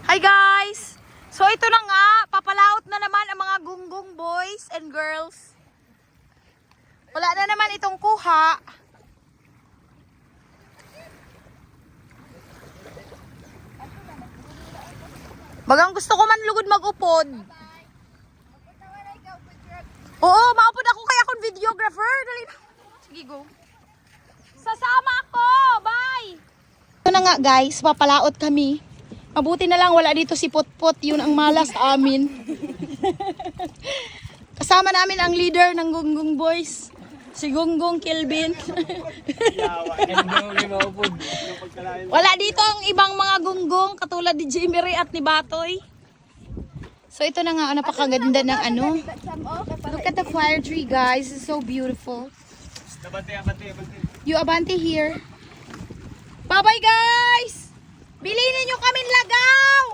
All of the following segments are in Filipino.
Hi guys! So ito na nga, papalaot na naman ang mga gunggong boys and girls. Wala na naman itong kuha. Bagang gusto ko man lugod mag-upod. Oo, maupod ako kaya akong videographer. Dali na. Sige, go. Sasama ako! Bye! Ito na nga guys, papalaot kami. Mabuti na lang wala dito si Putput, yun ang malas sa amin. Kasama namin ang leader ng Gunggong Boys, si Gunggong Kelvin. Wala dito ang ibang mga gunggong katulad ni Jimmy Ray at ni Batoy. So ito na nga, napakaganda ng ano. Look at the fire tree guys, it's so beautiful. You abante here. Bye-bye guys! Bilhin niyo kaming lagaw!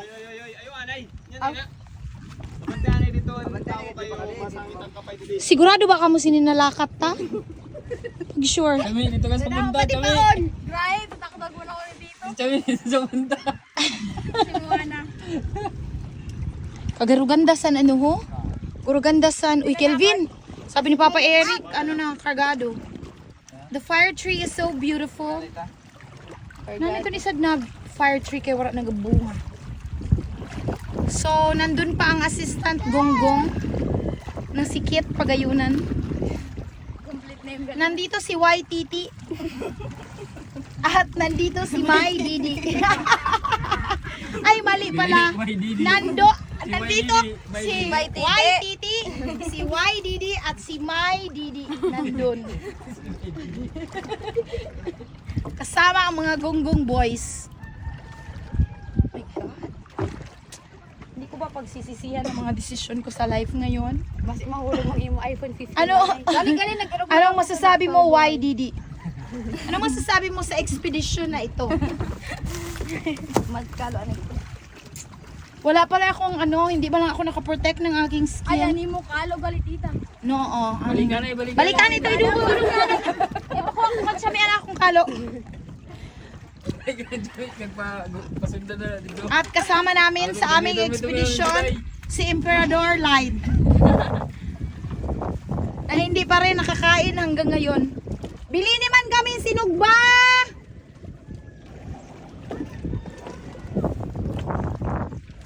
Sigurado ba kamo sininalakat ta? Pag sure. Kami, dito ka sa bunda kami. Drive, takbag mo na kami dito. Kami, dito sa bunda. Kagarugandasan ano ho? Kurugandasan. Uy, Kelvin. Sabi ni Papa Eric, ano na, kargado. The fire tree is so beautiful. Nandito ni sad na fire tree kay wala nagabunga. So, nandun pa ang assistant Gonggong ng sikit pagayunan. Nandito si YTT. At nandito si My Didi. Ay, mali pala. Nandito si YTT, si YDD at si My Didi. Nandun. Kasama ang mga Gunggong Boys. Oh my God. Hindi ko ba pagsisisihan ang mga desisyon ko sa life ngayon? Mas mahulog mo yung iPhone 15. Anong masasabi mo, YDD? Anong masasabi mo sa expedition na ito? Magkalo ano ito? Wala pala akong hindi ba lang ako nakaprotect ng aking Ay, skin? ani mo kalo galitita. No, Balikan na, balikan. Balikan ito, idugong. Iba ko ang kumat sa may anak kong kalo. Nagpasundan na dito. At kasama namin sa aming expedition, si Emperador Light. Na hindi pa rin nakakain hanggang ngayon. Bili naman kami sinugba!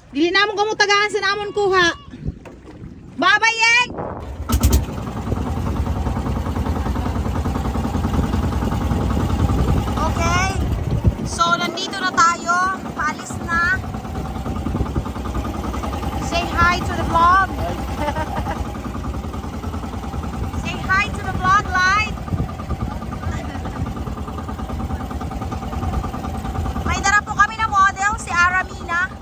Dili namon kamo tagaan sa namon kuha. Babayeng! Okay. So, nandito na tayo. Paalis na. Say hi to the vlog. Say hi to the vlog, Light. May dara po kami na model, si Aramina.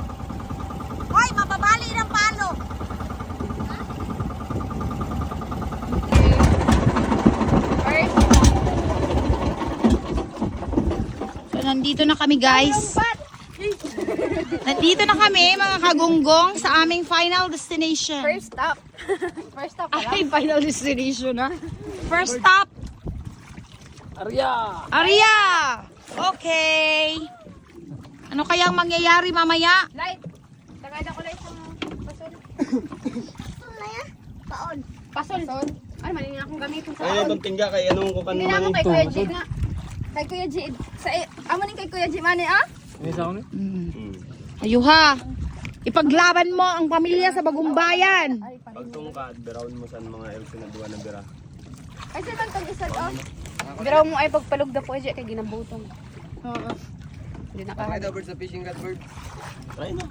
Hoy, mababali ng palo. So, nandito na kami guys. Nandito na kami mga kagunggong sa aming final destination. First stop. First stop pala. Ay, final destination na. First stop, Arya! Aria! Okay. Ano kayang mangyayari mamaya? Light. Tagad ako light ng pasol. Pasol na yan? Paon. Pasol. Ano man yung akong gamitin sa Ay, paon. itong tingga kay anong ko Hindi na ako kay Kuya G nga. Kay Kuya G. Amo ni kay Kuya G mani ah? May sound eh? Ayuha. Ipaglaban mo ang pamilya sa Bagumbayan. Pagtungkad, biraon mo sa mga elf na duwa na bira. Ay sa man tong isa oh. Biraw mo ay pagpalugda po kay ginabutong. Oo. Hindi nakahalo. Try na.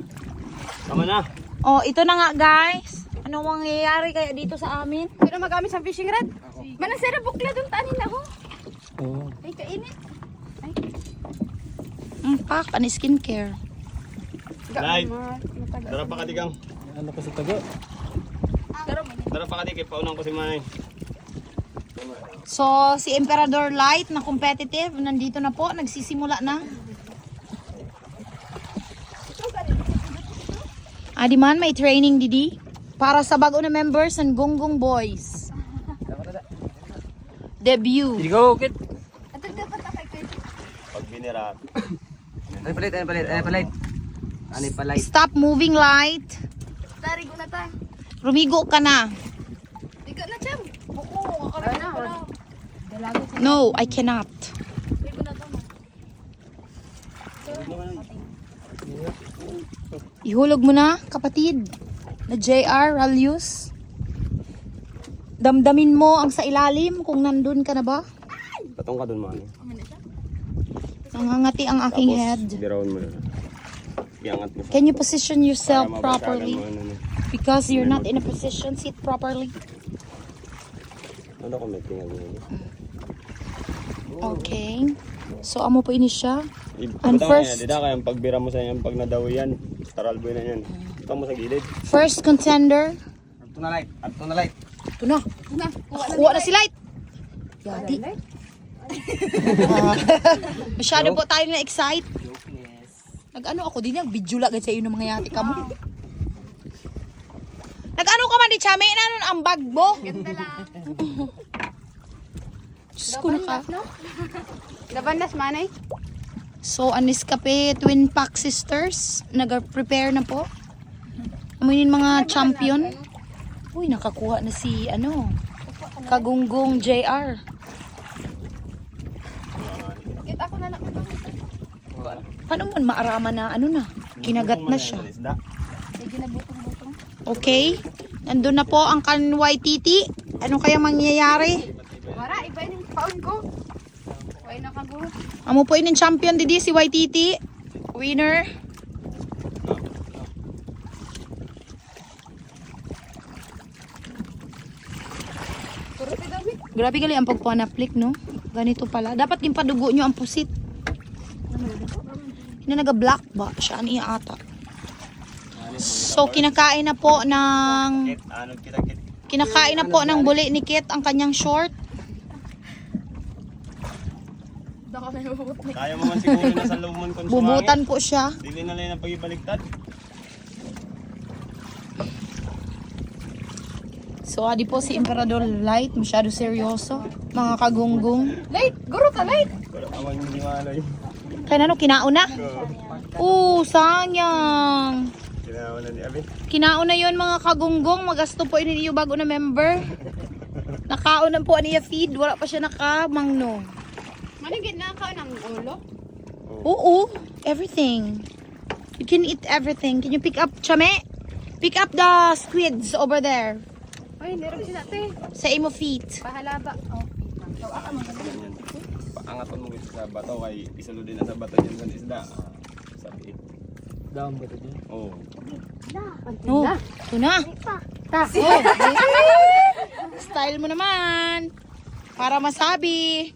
Tama na. Oh, ito na nga guys. Ano mangyayari kaya dito sa amin? Pero magamit sa fishing rod. Manang sira bukla dun tanin na ho. Oo. Ay kainit. Ay. Pak, ano skincare? Light. Dara pa kadigang. Ano ka sa tago? Dara pa kadig kay paunang ko si Manay. So, si Emperador Light na competitive, nandito na po, nagsisimula na. Adi man, may training didi. Para sa bago na members ng Gunggong Boys. Debut. Sige go, kit. Ato dapat na kay Kuya G. Pag binira. Ano palit? Ani pa light. Stop moving, Light. Tari ko na ta. Rumigo ka na. Ikaw na, Cham. Oo, ako na. Dalago ko. No, I cannot. Tari ko na to. Ihulog mo na, kapatid. Na JR Ralius. Damdamin mo ang sa ilalim kung nandun ka na ba. Patong ka dun mo. Nangangati ang aking head. Birawin mo na. Iangat mo. Can you position yourself Para properly? mabasagan mo, ano. Because you're not in a position, sit properly. Ano ko may tingnan mo? Okay. So, amo po ini siya. And And first- first, kaya pagbira mo sa yan, pag nadawi yan, staralboy na yan. Ito mo sa gilid. First contender. Ito na light. Ito na light. Ito na. Na, Kuha na si Light. Yadi. Masyado po tayo na-excite. Nag-ano ako din, nag-video lang sa iyo ng mga yati ka mo. Nag-ano ka man di Chame? Ano ang bag mo? Ganda lang. Diyos ko na ka. no? Labandas, manay. So, Nescafe Twin Pack Sisters, nag-prepare na po. Amunin mga champion. Uy, nakakuha na si, Kagunggong JR. Kit ako na lang. Paano mo maarama na, kinagat na siya. May ginabutong-butong. Okay, nandun na po ang kanway titi. Ano kaya mangyayari? Wala, iba yung paon ko. Huwag na kaguro. Amo po yung champion didi si Waititi. Winner. Puro ti dami. Grabe gali ang pagpanaplik, no? Ganito pala. Dapat din padugo nyo ang pusit. Hindi naga-black ba? Siya ang ata. So, kinakain na po ng... Kit, ano kita kit. Kinakain na po ng buli ni Kit ang kanyang short. Daka na yung bubot. Kaya mo man siguro na sa lumon kung Bubutan po siya. Dili na lang ang pag-ibaliktad. So, adi po si Emperador Light. Masyado seryoso. Mga kagunggong. Late! Guro ka, late! Wala awan yung niwalay. Kaya na, kinauna? Sayang. Kinawa na ni Abi. Kinauna yon mga kagunggong. Magasto po ini iyo bago na member. Nakauna po niya feed. Wala pa siya nakamangno. Manigit na ka ng ulo. Oo, everything. You can eat everything. Can you pick up, Chame? Pick up the squids over there. Ay, nirog sila, te. Sa imo feet. Pahalaba. Oh. Paangaton mo gusto sa bato kay isuludin na sa bato yan sa isda. Sabi. Down ba ito dyan? Oh. Oh, ito na. Style mo naman. Para masabi.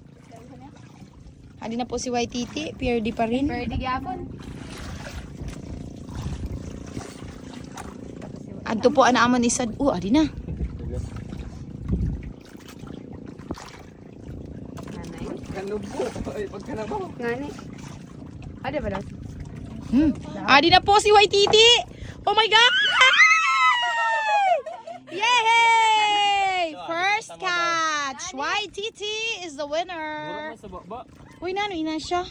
Hadi na po si Waititi. PRD pa rin. Pwede gyapon. Adto po anaaman isad. Adi na. Nanay. Kanubo. Ay, pagkanabaw. Ngani. Ada ba daw? Adi na po si Waititi. Oh my God! Yay! First catch. Waititi is the winner. Sa baba. Uy, nano ina siya.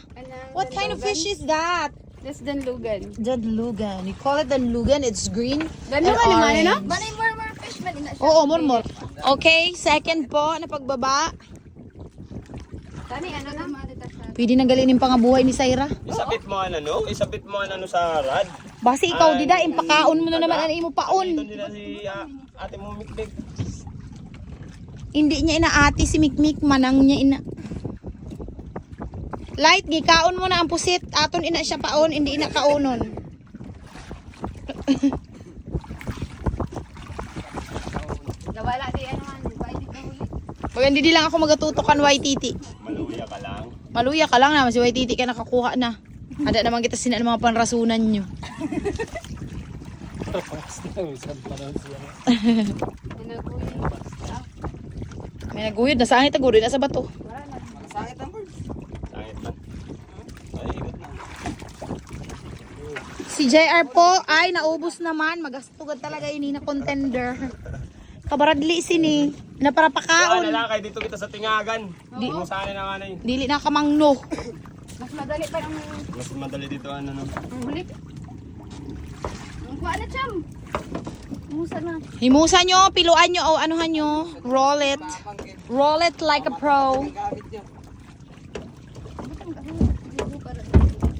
What kind of fish is that? This danlugan. Danlugan. You call it danlugan. It's green and Danlugan naman, no? orange. Manay more fish man ina siya. Oo, murmur. Okay, second po na pagbaba. Tani, ano na? Pwede na galinin pa nga buhay ni Saira. Isabit mo ang ano? Isabit mo ang ano sa rad? Basi ikaw, dida, impakaon mo na naman ang imo Dito paon. nila si ate mo mikbig. Hindi niya inaati si Mikmik, manang niya ina. Light, gikaon mo na ang pusit. Aton ina siya paon, hindi ina kaunon. Nawala di ano man. Pwede ka huli. Pag hindi lang ako magatutukan Waititi. Maluya ka lang. Maluya ka lang naman si Waititi ka nakakuha na. Ada naman kita sina ng mga panrasunan nyo. Saan pa daw siya? May naguyod na sangit aguro na sa bato. Sangit man. Ay, ikot na. Si JR po ay naubos naman. Magastugad talaga ini na contender. Kabaradli sini. Na para Ano pakaon. lang kay dito kita sa tingagan. Di mo sana naman ay. Dili na kamangno. Mas madali pa ang Mas madali dito ano no. huli. Kuha na, Cham. Musa na. Himusa nyo, piluan nyo, o anuhan nyo. Roll it. Roll it like a pro.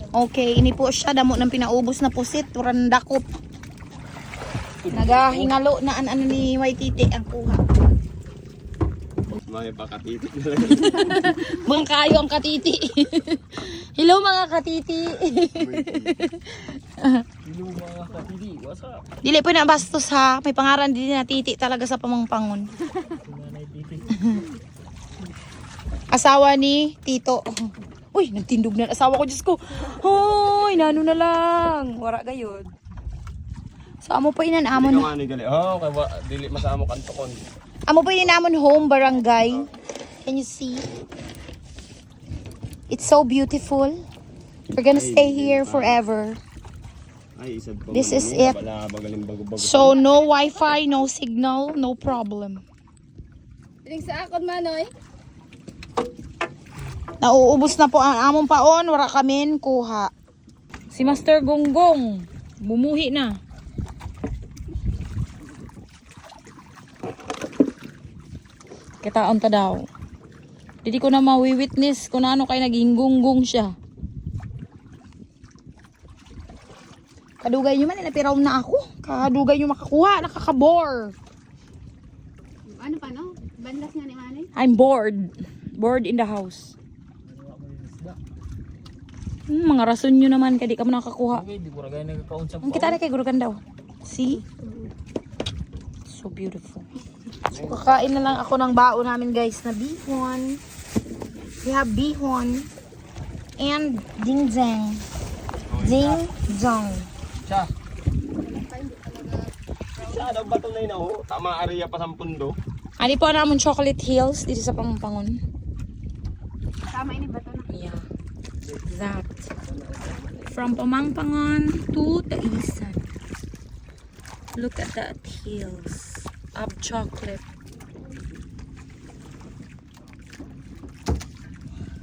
Okay, ini po siya. Damo ng pinaubos na pusit. Turang dakop. Nagahingalo na ano ni Waititi ang kuha. Mga pakatitik na lang. Mga kayo ang katiti. Hello mga katiti. Yung mga katili, what's up? Dili po na bastos ha. May pangaran din na titi talaga sa pamangpangon. Nanay titi. Asawa ni Tito. Uy, nagtindog na asawa ko, Diyos ko. Hoy, nano na lang. Wara gayon. So, amo po inan amon. Ikaw nga ni gali. Oh, kaya dili masama kantukon. Amo po inan amon home barangay. Can you see? It's so beautiful. We're gonna stay here forever. Ay, isad pa. This is it. Wala bagaling bago-bago. So, no wifi, no signal, no problem. Piling sa akon, Manoy. Nauubos na po ang among paon. Wara kamin kuha. Si Master Gonggong. Bumuhi na. Kitaon ta daw. Dili ko na mawi-witness kung ano kay naging gonggong siya. Kadugay nyo man, napiraw na ako. Kadugay nyo makakuha, nakakabore. Ano pa, no? Bandas nga ni Manoy. I'm bored. Bored in the house. Mga rason nyo naman, kaya di ka mo nakakuha. Okay, di ko rin nagkakaon sa Ang kita na kay Gurugan daw. See? So beautiful. So, kakain na lang ako ng bao namin guys na bihon. We have bihon and dingzang. Dingzang. siya. Siya daw bato na yun ako. Tama area pa sa pundo. Ani po naman Chocolate Hills dito sa Pampangon. Tama ini ba ito na? Yeah. That. From Pamangpangon to Taisan. Look at that hills of chocolate.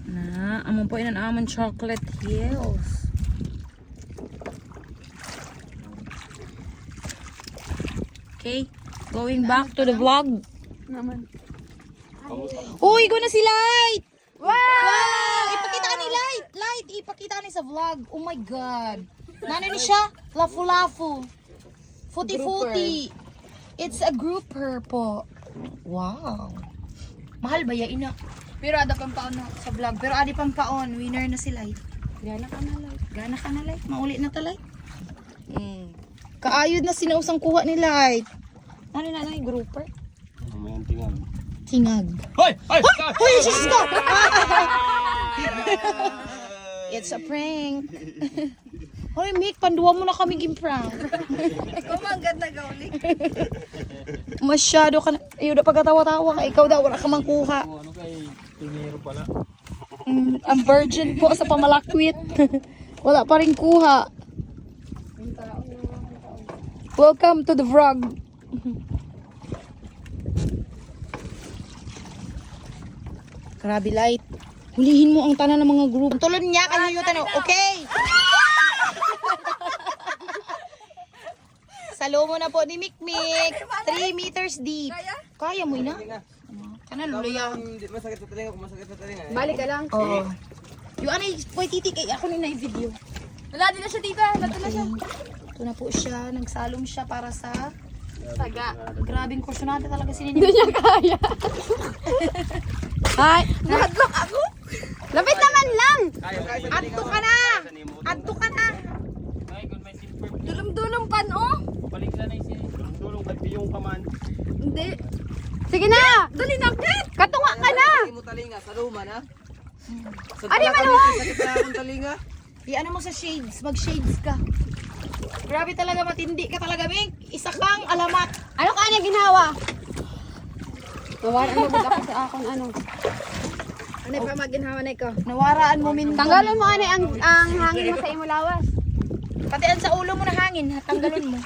Na, amon po inan amon chocolate hills. Okay, going back to the vlog. Naman. Uy, go na si Light! Wow! Ipakita ka ni Light! Light, ipakita ni sa vlog. Oh my God. Nano ni siya? Lafu-lafu. Futi-futi. It's a grouper po. Wow. Mahal ba ya ina? Pero ada pang paon na sa vlog. Pero adi pang paon. Winner na si Light. Gana ka na, Light. Gana ka na Light. Mauli na ta Light. Kaayod na sinausang kuha ni Light. Ano na na grouper? May tingnan. Tingag. Hoy! Hoy! Hoy, Jesus ko! It's a prank. Hoy, Mick, panduwa mo na kami gimprank. Kumanggat na gauli. Masyado ka na. Ayaw na pagkatawa-tawa ka. Ikaw daw, wala ka mang kuha. Ano kay Tingero pala. Ang virgin po sa pamalakwit. Wala pa rin kuha. Welcome to the vlog. Grabe Light. Hulihin mo ang tanan ng mga group. Tulon niya kayo yung tanong. Okay. Salo mo na po ni Mikmik. 3 meters deep. Kaya mo ina? Kana luluya. Masakit sa talinga, masakit sa talinga. Balik ka lang. Oo. Yung ano, boy titik ay ako na video. Wala din na siya, tita. Lato na siya. Ito na po siya. Nagsalom siya para sa Taga. grabing kursunada talaga sinini. Hindi niya kaya. Ay, Nahadlock ako. Lapit naman lang. adto ka na. Adto ka na. Ay, kung may silver. Dulong-dulong pan, oh. Balik na na yung Tulong ba't yung kaman? Hindi. Sige na. Dali na, Kit. Katunga ka na. Mo talinga sa luma na. Ari man, oh. Sakit sa akong talinga. Ano mo sa shades, mag-shades ka. Grabe talaga, matindi ka talaga, Mink. Isa kang alamat. Ano ka na ginawa? Nawala mo ako sa akong ano. Ano pa maginhawa na ikaw? Nawaraan mo, Min. Tanggalon mo ano ang hangin mo sa imo lawas. Pati ang sa ulo mo na hangin, tanggalon mo.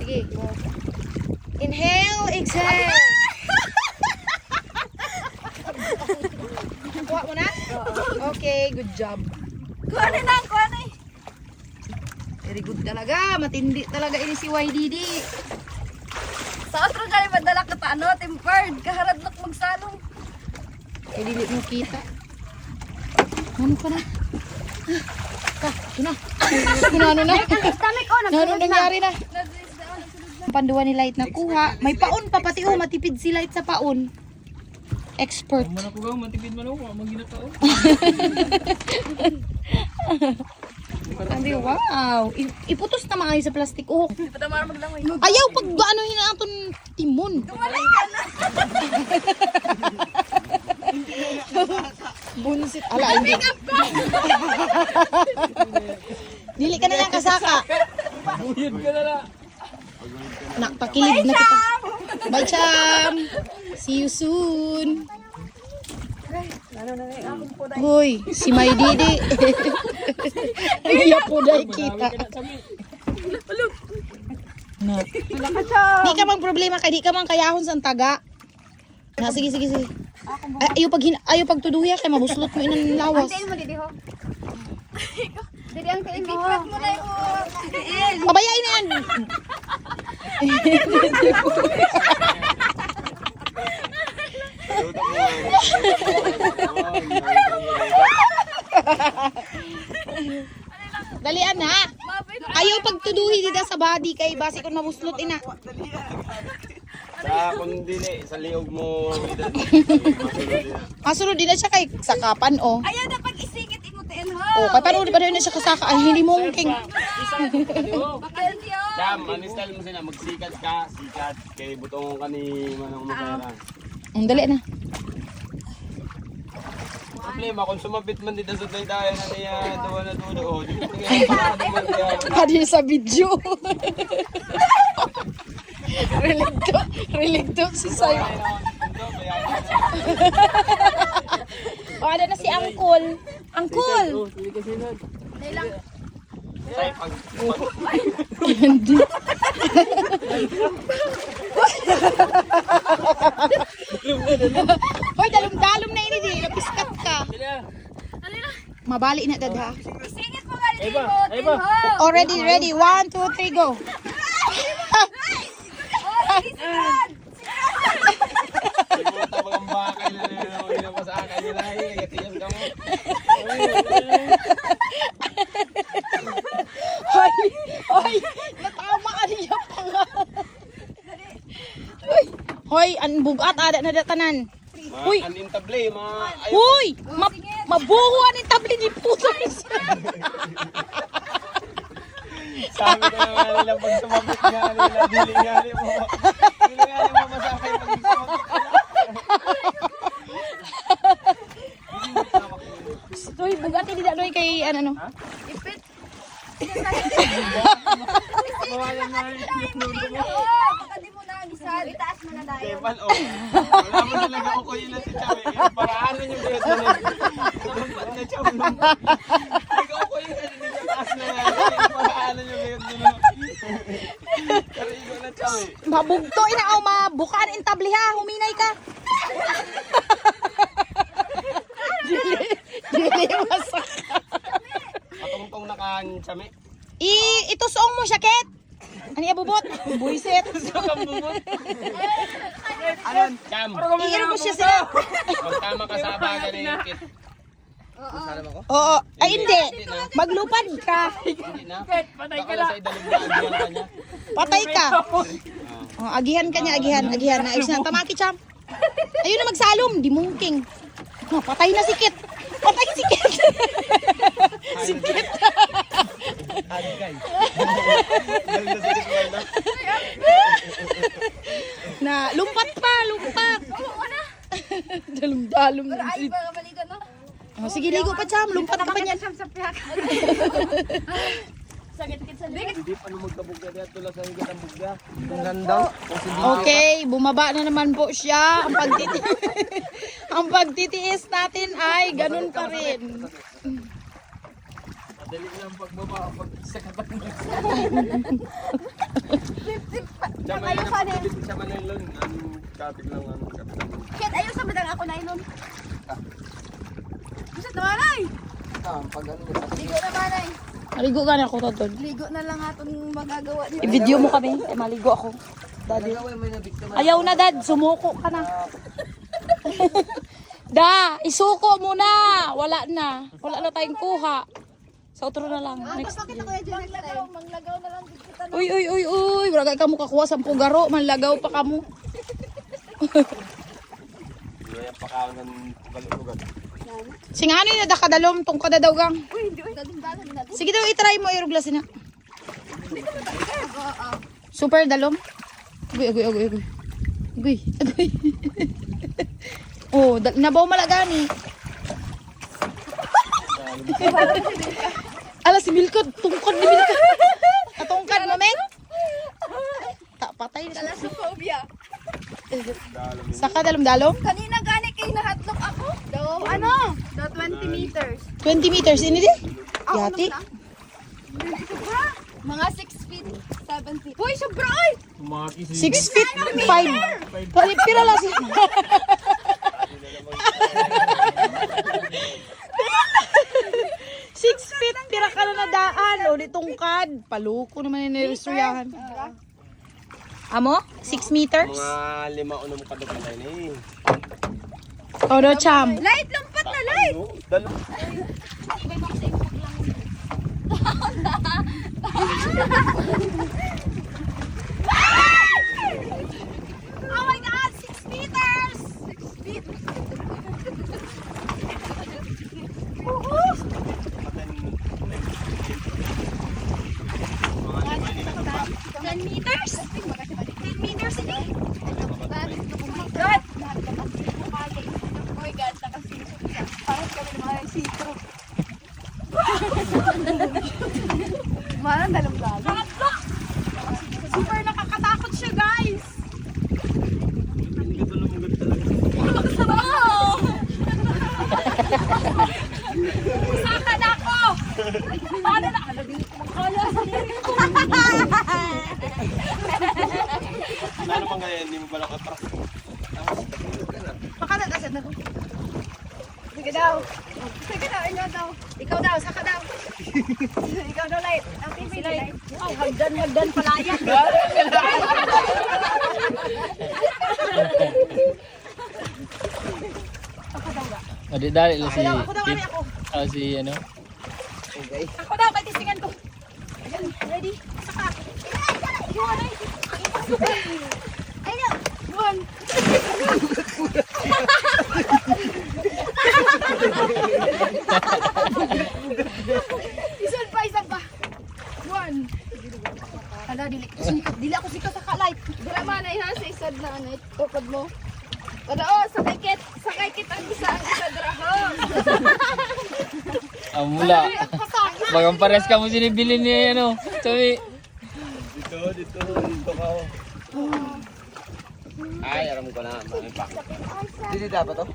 Sige. Inhale, exhale. Kuha mo na? Okay, good job. Kuha na, kuha na. Very good talaga. Matindi talaga ini si YDD. Sa otro gali madala ka ta ano, tempered. Kaharadlok magsalong. Kaya dili mo kita. Ano ka na? Ano na? Stomach ko, Ano nangyari na? nag-release na ako, nagsunod na. Panduwa ni Light na kuha. May paon pa pati oh. Matipid si Light sa paon. Expert. Kung man ako gaw, matipid man ako. Maginatao. Sabi, wow. Iputos na mga sa plastic. Oh. Patamara maglangoy. Ayaw pag ano hinaton timon. Tumalay ka na. Bunsit. Ala, hindi. Dili ka na lang kasaka. Buyod ka na na. Nakpakilid na kita. Bye, Cham. See you soon. Hoy, si May Didi. Iya po dahil kita. Na. Di ka mang problema kay di ka mang kayahon sa taga. Na sige. Ay, ayaw pag tuduya kay mabuslot mo inang lawas. Antayin mo didi ho. Didi ang tain mo. Ipiprat mo na yung Pabayain na yan. Luto mo. Dalian na. Ayaw pagtuduhi dida sa body kay basi kon mabuslot ina. Sa kundili, sa liog mo. Masulod din na siya kay sakapan oh. Ayaw na pag isingit imutin ho. Oh, kay paano ba na siya kasaka? Ay, hindi mo king. Bakal siya. Jam, style mo sila, magsikat ka, sikat, kay butong ka ni Manong Masera. Ang dali na. Problema, kung sumabit man dito sa tayo na niya, dawa na dulo, di ko tingin Padi sa video. Religto si Sayo. O, ada na si Angkol. Angkol! Hindi. Hoy, dalom-dalom na ini di. Napiskat ka. Mabali na dadha. Isingit mo gali Eba, imutin eba. ho. Oh, ready. 1, 2, 3, go. Oh, isigan. Tapos ang bakal na nila sa akin nila, katiyan ka mo. Hoy, natama ka niya pa nga. Hoy, ang bugat ada na datanan. Uy. Ang intable, Hoy, mabuhuan yung tabli ni puto. sabi ko naman nila, pag sumabit nga nila, dili nga nila mo masakay pag sumabit. Hoy, bugat hindi na kay ano. Ipit. Kawalan na yung nulo mo. Baka di mo na gisal. Itaas mo na tayo. Kepan, wala mo talaga ako yun na si Chame. Paraanan yung biyot na nila. Sumabit na Chame. Ikaw ko yun kasi hindi ka taas na nga. Paraanan yung biyot na nila. Karigo na Chame. Mabugto ina o mabukaan in tabli ha, huminay ka. Dili masak. Patungtong na kan Chame. Itusong mo siya, Ket. Ano yung bubot? Buisit. Cham, Iiro ko siya sila. magtama ka sa baga ni Kit. Oo. Ay, hindi. Maglupad ka. Hindi na. Patay ka Baka na. sa idalugdaan mo na kanya. Patay ka. Oh, agihan ka niya, agihan. Naayos na. Tamaki, Cham. Ayun na magsalom. Di mungking. Oh, patay na si Kit. Patay si Kit. Si Kit. Na, lumpat pa. Dalom-dalom na. Ay, baka maligan no? Oh, sige, ligo pa, Cham. Lumpat ka pa niyan. Sa piyak. Sakit-sakit sa leg. Hindi pa nung magkabugga dito tulad sa higat ang bugga. Ang ganda. Okay, bumaba na naman po siya. Ang pagtitiis natin ay ganun pa rin. Madali lang pagbaba pag sa kapan. Chama Ayaw sa anin. Chama na yun. Ang kapit lang ang kapit. Kit, ayaw sa badang ako na ilon. Gusto naman ay. Pag ano, Ligo naman ay. Maligo gani ako totod. Ligo na lang atong magagawa dito. I-video mo kami. Eh, maligo ako. Daddy. Ayaw na, Dad. Sumuko ka na. Da, isuko mo na. Wala na. Wala na tayong kuha. Sa outro na lang. Next. Bakit ako yan dyan next time? Manglagaw na lang dito kita. Uy, uy, uy, uy. Wala ka mo kakuha sa garo. Manlagaw pa ka mo. Kaya pakaon ng balugan. Sing ano yun, nakadalom. Tong kadadawgang. Uy, hindi. Dalim-dalim na. Sige daw, itry mo. Iruglas na. Super dalom. Agoy, agoy, agoy, agoy. Agoy, agoy. Oh, nabaw malagani. Ala, si Milkod. Tungkod ni Milkod. Katungkad mo, men? Patay na siya. Thalassophobia. Saka dalom-dalom? Kanina gani kay nahatlok ako. Do, ano? Do 20 meters. 20 meters. Ini di? Yati. Mga 6 feet, 7 feet. Uy, sobra ay! 6 feet 5. Pira lang siya. Six feet, pira ka na daan. O, di tungkad. Paluko naman yung nirestoryahan. Amo? 6 meters? Mga 5 unong kadugan na yun eh. Todo cham. Light, lumpat na light! Dalo. Oh my God, 6 meters! 6 feet. Ten meters? 10 meters ini? Oh my God! Oh my God, nakasisip siya. Parang kami ng mga sitro. Marang dalam-dalam. Super nakakatakot siya, guys! Wow! Usakan ako! Paano na? Alabing ko magkala sa lirik ko. Ano bang kaya hindi mo pala katras? Pakalagasad na ko. Sige daw. Sige daw, inyo daw. Ikaw daw, saka daw. Ikaw daw, light. Ang TV, light. Oh, hagdan palaya. Adi dali lang si Ako daw, kami ako. si ano. Ako daw, patisingan ko. Ayan, ready? Saka. Iwan ay. Ayun. Iwan. Isan pa. Iwan. Ala, dili ako sikat sa ka-light. Dila man, ay ha, sa isad na, ano, tukod mo. Kada sakay kit ang isa drahon. Ang mula. Bagang pares ka mo sinibili ni ano. Sabi. Dito ka. Ay, alam ko na. May pakit. Hindi dapat to.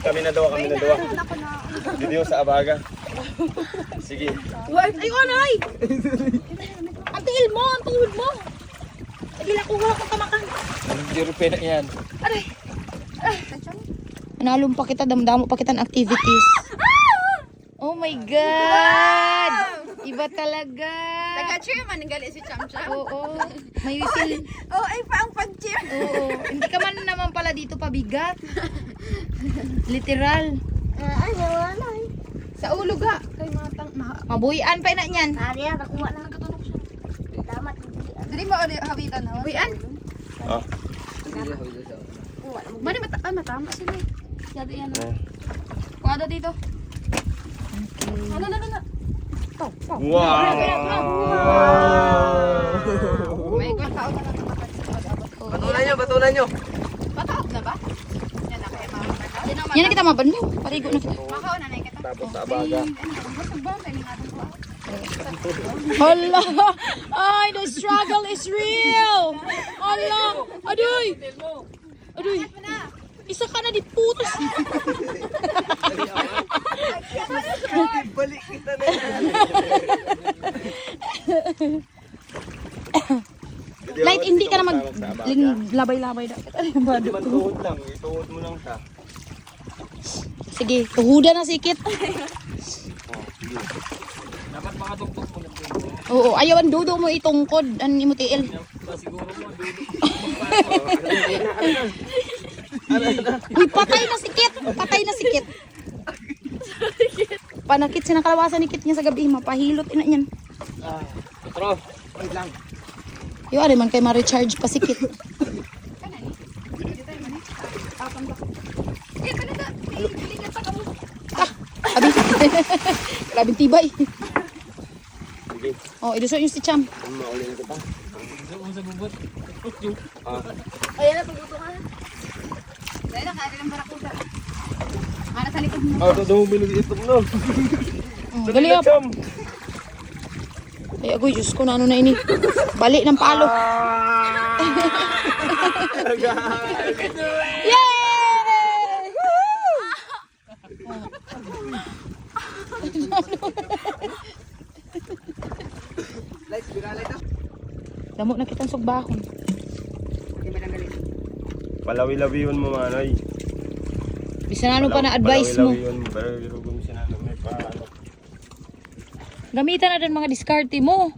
Kami na daw. Video sa abaga. Sige. Ay, anay! Ang tiil mo, ang tuhod mo. Dili ako wala kang kamakan. Hindi rupi na yan. Analom pa kita, damdamo pa kita ng activities. Oh my God! Iba talaga. Taga-cheer man ang gali si Chamcham. Oo. May whistle. Oh, ay pa ang pag-cheer. Oo. Hindi ka man naman pala dito pabigat. Literal. Ay, wala ay. Sa ulo ga. Kay matang Mabuhian pa na niyan. Ariya, nakuha na nagkatunog siya. Damat. Dili mo habitan na. Buhian. Ah. Mani matama sila. Yado yan. Kuha dito. Ano. Wow! May kataon na natatakad sa pag-abot ko. Batulan nyo. Mataot na ba? Yan na kaya mga. Yan Yan na kita mabanmo. Parigo na kita. Makaon na kita. Tapos sa abaga. Basta ba? Kaya nga ito. Hala! Ay, the struggle is real! Hala! Adoy! Adoy! Isa ka na di putos. Balik kita na Light, hindi ka na maglabay-labay na. Hindi man tuhod lang. Ituhod mo lang siya. Sige, tuhuda na sikit. Oo, ayawan dudo mo itungkod. Ano mo tiil? Siguro mo, dulo. Uy, patay na si Kit. Patay na si Kit. Panakit sinakalawasan ni Kit niya sa gabi. Mapahilot ina niyan. Petro. Wait lang. Yung ano man kay ma-recharge pa si Kit. Abi. Grabing tibay. Oh, idusot yung si Cham. Mauli na kita. Gusto mo sa bubot. Ayan na, pagbuto ka na. Dahil na, kaya ng barakuda. Para sa likod mo. Ito daw bilog ito no. Dali up. Ay, agoy, Diyos ko na ano na ini. Balik ng palo. Yay! Lights, birala ito. Damo na kitang sugbahon. Palawi-lawiyon mo manoy. Bisan ano pa na advice mo. Palawi-lawiyon mo. Pero girugong sinanong may paano. Gamitan na din mga diskarte mo.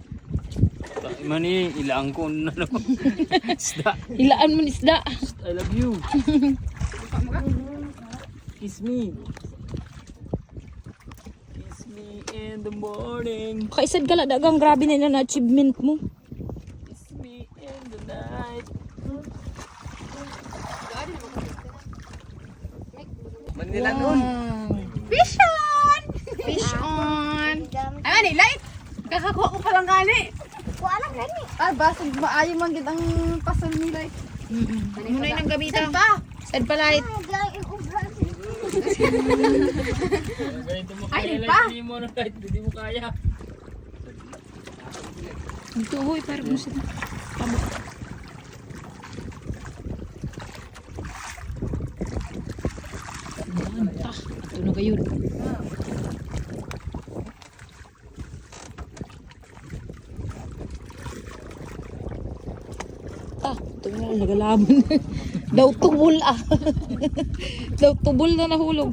Mani, ilaan ko na naman. Isda. Hilaan mo ng isda. I love you. Kiss me. Kiss me in the morning. Kaisad ka lang dagang grabe na na achievement mo. Kiss me in the night. Manila nun. Fish on! Fish on. Ano ni, light? Kakakuha ko palang gani. Kuha lang gani. Ah, basag maayo man gid ang pasol ni light. Muna yun ang gamitan. Pa! Sad pa light. Ganito mo Ay, kaya di pa. lang mo na kahit hindi mo kaya. Ito huy, parang gusto na. Tamo. Ito na kayo. Ito na nagalaman. Daw tubol ah. Daw tubol na nahulog.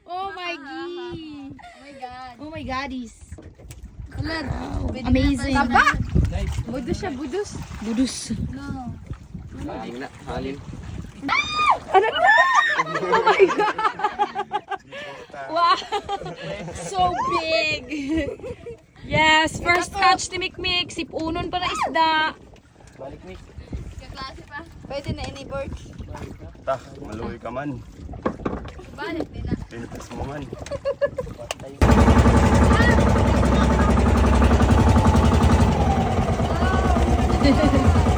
Oh my god. Oh my God. Oh my godis. Wow. Amazing. Taba! Budus siya, budus. Budus. Halin na, halin. Wow! So big! Yes, first catch ni Mikmik. Sipunon pa na isda. Balik ni. Kaklase pa. Pwede na ini-board. Ta, maluwi ka man. Balik din na. Pinipas mo man. Ah!